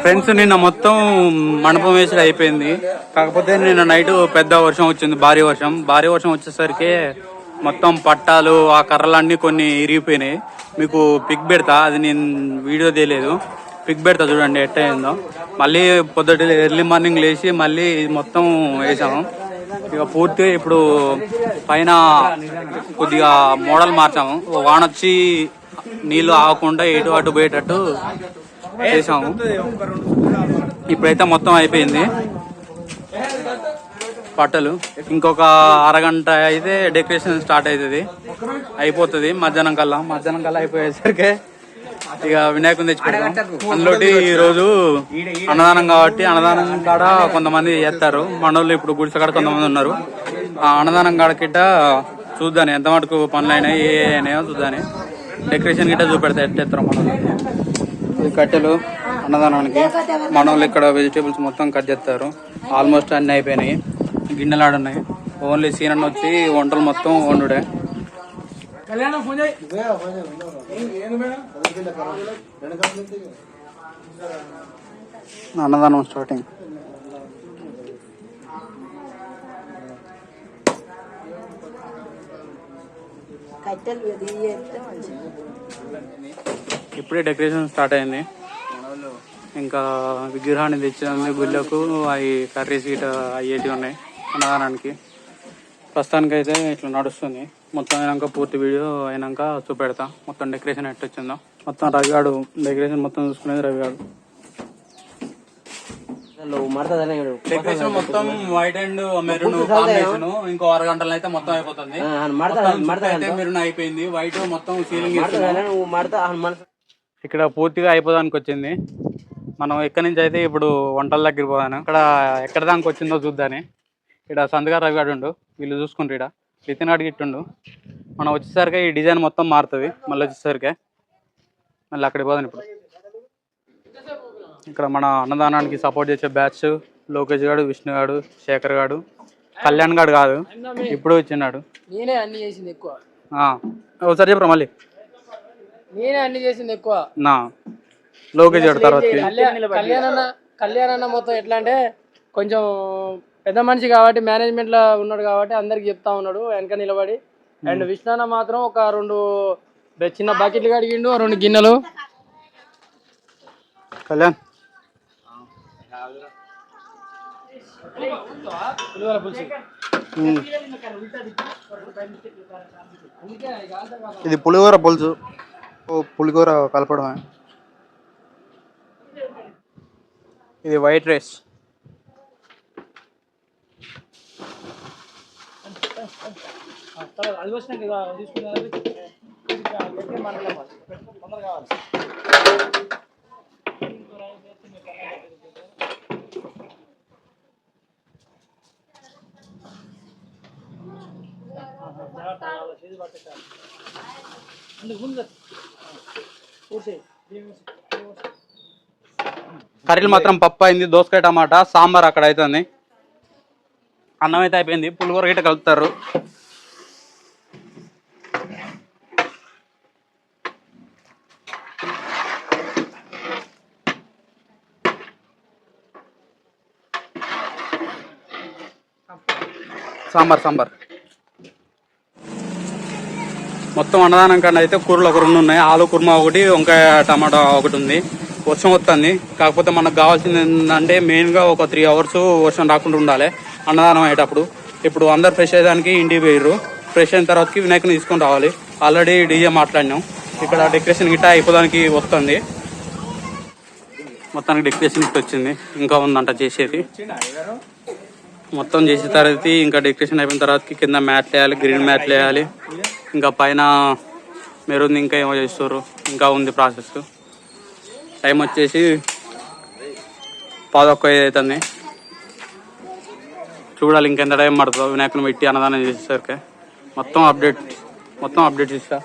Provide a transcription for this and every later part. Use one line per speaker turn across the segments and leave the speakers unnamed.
Friends నిన్న మొత్తం మండపం వేసుడు అయిపోయింది. కాకపోతే నిన్న నైట్ పెద్ద వర్షం వచ్చింది, భారీ వర్షం వచ్చేసరికి మొత్తం పట్టాలు ఆ కర్రలన్నీ కొన్ని ఇరిగిపోయినాయి. మీకు పిక్ పెడతా, అది నేను వీడియో తీయలేదు, పిక్ పెడతా చూడండి ఎట్టయిందో. మళ్ళీ పొద్దుట ఎర్లీ మార్నింగ్ లేచి మళ్ళీ మొత్తం వేసాము. ఇక పూర్తిగా ఇప్పుడు పైన కొద్దిగా మోడల్ మార్చాము. వానొచ్చి నీళ్లు ఆగకుండా ఎటు అటు పోయేటట్టు చేసాము. ఇప్పుడైతే మొత్తం అయిపోయింది పట్టలు. ఇంకొక అరగంట అయితే డెకరేషన్ స్టార్ట్ అవుతుంది, అయిపోతుంది. మధ్యాహ్నం కల్లా అయిపోయేసరికి ఇక వినాయకుని తెచ్చిపెడతాం. అందులోటి ఈ రోజు అన్నదానం కాబట్టి అన్నదానం కాడ కొంతమంది చేస్తారు. మనోళ్ళు ఇప్పుడు గుడిసె కాడ కొంతమంది ఉన్నారు. ఆ అన్నదానం కాడ గిట్ట చూద్దాని ఎంత మటుకు పనులు అయినాయి, ఏ అయినాయో చూద్దాని. డెకరేషన్ గిట్ట చూపెడతా ఎట్టేస్తారు మనోళ్ళు. ఈ కట్టెలు అన్నదానానికి మనోళ్ళు ఇక్కడ వెజిటేబుల్స్ మొత్తం కట్ చేస్తారు. ఆల్మోస్ట్ అన్ని అయిపోయినాయి, గిన్నెలు ఆడున్నాయి. ఓన్లీ సీనన్న వచ్చి వంటలు మొత్తం వండుడే. అన్నదానం స్టార్టింగ్. ఇప్పుడే డెకరేషన్ స్టార్ట్ అయింది. ఇంకా విగ్రహాన్ని తెచ్చింది గుళ్ళకు, అవి కర్రీస్ గిట అయ్యేటివి ఉన్నాయి అన్నదానానికి. ప్రస్తుతానికి అయితే ఇట్లా నడుస్తుంది. మొత్తం అయినాక పూర్తి వీడియో అయినాక చూపెడతా మొత్తం డెకరేషన్ ఎట్టొచ్చిందో. మొత్తం రవిగాడు డెకరేషన్ మొత్తం చూసుకునేది రవిగాడు. డెకరేషన్ మొత్తం వైట్ అండ్ మెరూన్ కాంబినేషన్. ఇంకో అరగంటలో అయితే మొత్తం అయిపోతుంది. మెరూన్ అయిపోయింది, వైట్ మొత్తం సీలింగ్. ఇక్కడ పూర్తిగా అయిపోదానికి వచ్చింది. మనం ఎక్కడి నుంచి అయితే ఇప్పుడు వంటల దగ్గర పోదాను. ఇక్కడ ఎక్కడ దానికి వచ్చిందో చూద్దాని. ఇక్కడ సంతగారు రవిగాడు ఉండు, వీళ్ళు చూసుకుంటారు. ఇక్కడ నితిన్ గాడు గిట్టుండు. మనం వచ్చేసరికి ఈ డిజైన్ మొత్తం మారుతుంది. మళ్ళీ వచ్చేసరికి మళ్ళీ అక్కడికి పోదాను. ఇప్పుడు ఇక్కడ మన అన్నదానానికి సపోర్ట్ చేసే బ్యాచ్ లోకేష్ గాడు, విష్ణు గాడు, శేఖర్ గాడు, కళ్యాణ్ గాడు కాదు ఇప్పుడు వచ్చినాడు.
నేనే అన్ని చేసింది ఎక్కువ.
ఒకసారి చెప్పరా మళ్ళీ.
నేనే అన్ని చేసింది ఎక్కువ.
నా లోకేష్ గాడు తర్వాత
కళ్యాణ్ అన్న మొత్తం ఎట్లా అంటే కొంచెం పెద్ద మనిషి కాబట్టి మేనేజ్మెంట్ లో ఉన్నాడు కాబట్టి అందరికి చెప్తా ఉన్నాడు వెనక నిలబడి. అండ్ విష్ణు మాత్రం ఒక 2 చిన్న బకెట్లు కడిగిండు, 2 గిన్నెలు.
కళ్యాణ్ ఇది పులిహోర పులుసు, పులిహోర కలపడమే. ఇది వైట్ రైస్.
అది వచ్చినాక తీసుకుని
కర్రీలు మాత్రం పప్పు అయింది, దోసకాయ టమాటా, సాంబార్ అక్కడ అవుతుంది. అన్నం అయితే అయిపోయింది, పులిహోర గిట్ట కలుపుతారు. సాంబార్ మొత్తం అన్నదానం కన్నా అయితే కూరలు ఒక 2 ఉన్నాయి. ఆలు కుర్మా ఒకటి, వంకాయ టమాటా ఒకటి ఉంది. వర్షం వస్తుంది, కాకపోతే మనకు కావాల్సింది ఏంటంటే మెయిన్గా ఒక 3 అవర్స్ వర్షం రాకుండా ఉండాలి అన్నదానం అయ్యేటప్పుడు. ఇప్పుడు అందరు ఫ్రెష్ అయ్యేదానికి ఇంటికి పోయిర్రు. ఫ్రెష్ అయిన తర్వాతకి వినాయకుని తీసుకొని రావాలి. ఆల్రెడీ డీజే మాట్లాడినాం. ఇక్కడ డెకరేషన్ గిట్ట అయిపోదానికి వస్తుంది. మొత్తానికి డెకరేషన్ గిట్ట వచ్చింది, ఇంకా ఉందంట చేసేది. మొత్తం చేసిన తర్వాత ఇంకా డెకరేషన్ అయిపోయిన తర్వాతకి కింద మ్యాట్లు వేయాలి, గ్రీన్ మ్యాట్లు వేయాలి. ఇంకా పైన మెరూన్ ఇంకా ఏమో చేస్తారు, ఇంకా ఉంది ప్రాసెస్. టైం వచ్చేసి 11 అవుతుంది. చూడాలి ఇంకెంత టైం పడుతుందో వినాయకుని పెట్టి అన్నదానం చేసేసరికి. మొత్తం అప్డేట్ ఇస్తా.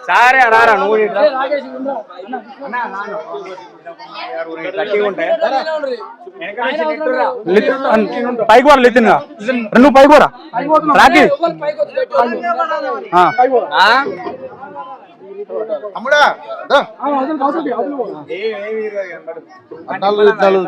సారే రారా నువ్వు
పైకి పోరా లితిన్ నువ్వు పైకి పోరా రాకి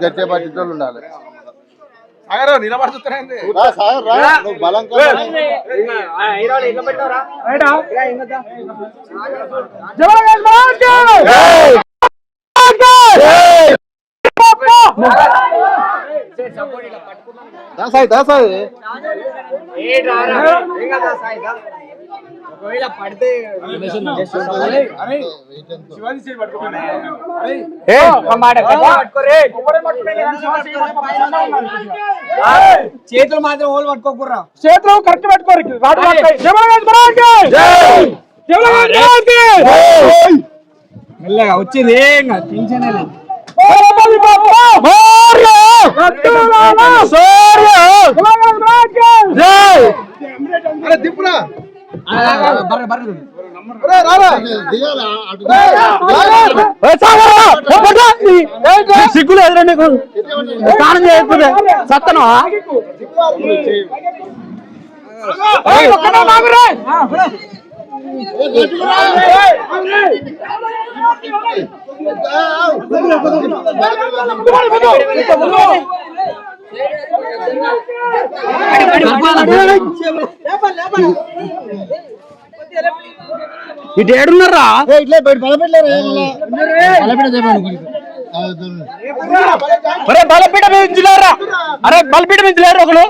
గట్టే పట్టించోళ్ళు ఉండాలి.
నిలబడుతుంది
దాసాయి దాసాయి
ఒకవేళ పడితే చేతులు మాత్రం ఓళ్ళు పట్టుకోకుర్రా,
చేతులు కరెక్ట్ పెట్టుకోరు
మెల్లగా వచ్చింది టెన్షన్ లేదు.
దిప్పురా
సిగ్గులు ఎదురా నీకు స్నానం చేయకపోతే సత్తను ఇటు ఏడున్నారా
ఇట్లా
బలపీట మించలేరా అరే బలపీట మించలేరు ఒకరు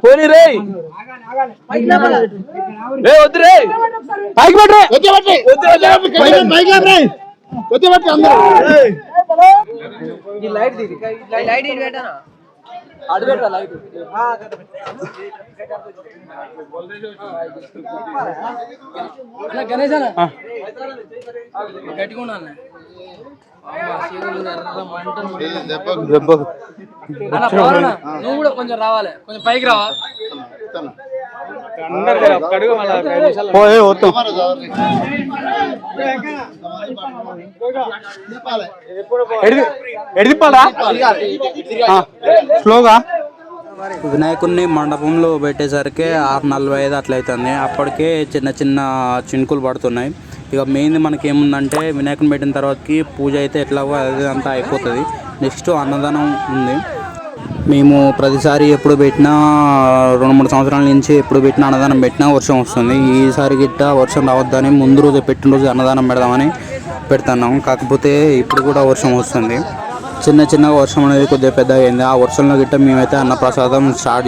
పోనీ రే వద్దు రే పైకి
గణేష్ అన్న గట్టిగా ఉండాలి నువ్వు కూడా కొంచెం రావాలి, కొంచెం పైకి రావా.
స్లోగా వినాయకుడిని మండపంలో పెట్టేసరికి 6:45 అట్లయితుంది. అప్పటికే చిన్న చిన్న చినుకులు పడుతున్నాయి. ఇక మెయిన్ మనకి ఏముందంటే వినాయకుని పెట్టిన తర్వాతకి పూజ అయితే ఎట్లాగో అది అంతా అయిపోతుంది. నెక్స్ట్ అన్నదానం ఉంది. మేము ప్రతిసారి ఎప్పుడు పెట్టినా 2-3 సంవత్సరాల నుంచి ఎప్పుడు పెట్టినా అన్నదానం పెట్టినా వర్షం వస్తుంది. ఈసారి గిట్ట వర్షం రావద్దని ముందు రోజు పెట్టిన రోజు అన్నదానం పెడదామని పెడుతున్నాం. కాకపోతే ఇప్పుడు కూడా వర్షం వస్తుంది. చిన్న చిన్నగా వర్షం అనేది కొద్దిగా పెద్దగా అయింది. ఆ వర్షంలో గిట్ట మేమైతే అన్నప్రసాదం స్టార్ట్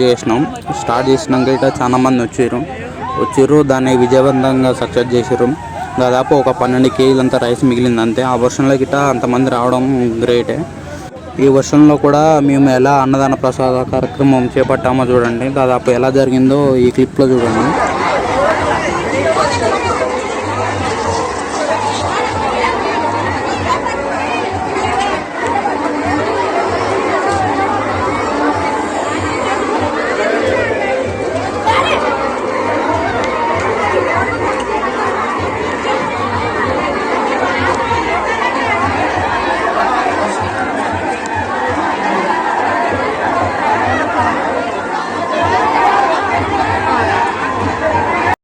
చేసినాక గిట్ట చాలా మంది వచ్చిర్రు. దాన్ని విజయవంతంగా సక్సెస్ చేసారు. దాదాపు ఒక 12 కేజీలంతా రైస్ మిగిలింది అంతే. ఆ వర్షంలో గిట్ట అంతమంది రావడం గ్రేటే. ఈ వర్షంలో కూడా మేము ఎలా అన్నదాన ప్రసాద కార్యక్రమం చేపట్టామో చూడండి. దాదాపు ఎలా జరిగిందో ఈ క్లిప్లో చూడండి.